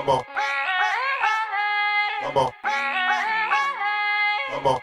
on. Come on. Come on.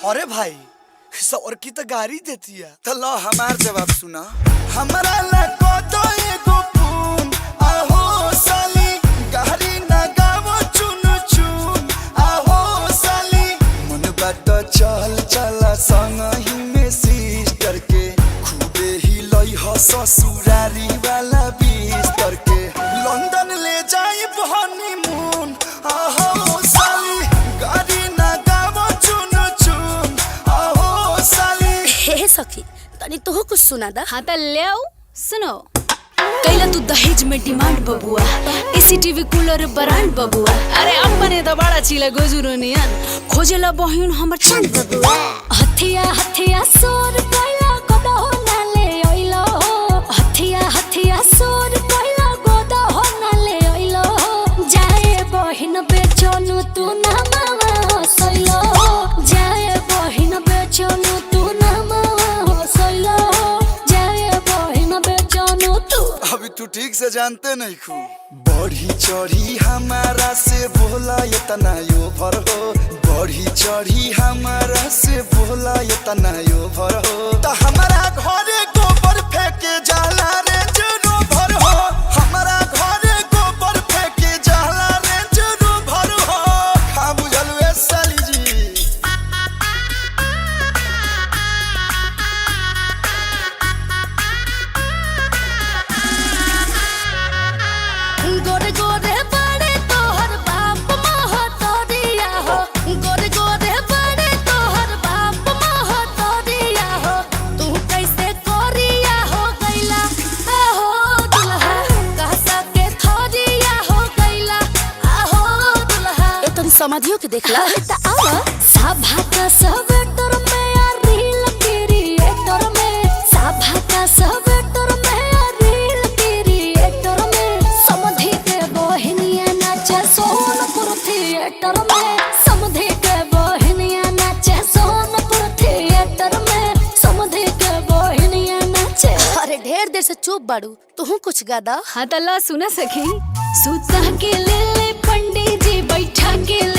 अरे भाई सौर की तो गाड़ी देती है तो लो हमार जवाब सुना। हमारा लको तो एगो पून आहो साली गाड़ी ना गावो चुन चुन आहो साली मन बात चल चला संग ही में सिस्टर के खूबे ही लई हो ससुरारी वाला बिस्तर के लंदन ले जाई हनीमून आहो साली गाड़ी ना गावो चुन चुन आहो साली। हे सखी तनी तो कुछ सुना दा। हाँ तो ले आओ सुनो। कैला तू दहेज में डिमांड बबुआ एसी टीवी कूलर ब्रांड बबुआ अरे अपने तो बड़ा चिला गोजुरो नियन खोजेला बहिन हमर चांद बबुआ हथिया हथिया सोर कैला गोदा हो ना ले ओइलो हथिया हथिया सोर कैला गोदा हो ना ले ओइलो जाए बहिन बेचनु तू ना मावा हसइलो जाए बहिन बेचनु तू ना मावा हसइलो जाए बहिन बेचनु तू। अभी तू ठीक से जानते नहीं खू बढ़ी चढ़ी हमारा से बोला ये तना यो भर हो बढ़ी चढ़ी हमारा से बोला ये तना यो भर हो तो हमारा घरे गोबर फेंके जाला रे जनो भर हो हमारा घरे गोबर फेंके जाला रे जनो भर हो खा बुझल वे साली जी। गोरे गोरे बड़े तोहर बाप महतरिया हो गोरे गोरे बड़े तोहर बाप महतरिया हो तू कैसे कोरिया हो गइला आहो दुल्हा कहसा के थरिया हो गइला आहो दुल्हा ए तनी समाधियो के देखला त आवा सभा का सब तोर में रील क्रिएटर में सभा का सब तोर में रील क्रिएटर में समधि के बहनिया नाचे सोनपुर थिएटर में समधि के बहनिया नाचे सोनपुर थिएटर में समधि के बहनिया नाचे। अरे ढेर देर से चुप बाड़ू तू कुछ गादा। हाँ तो ला सुना सखी सुता के ले ले पंडित जी बैठा के ले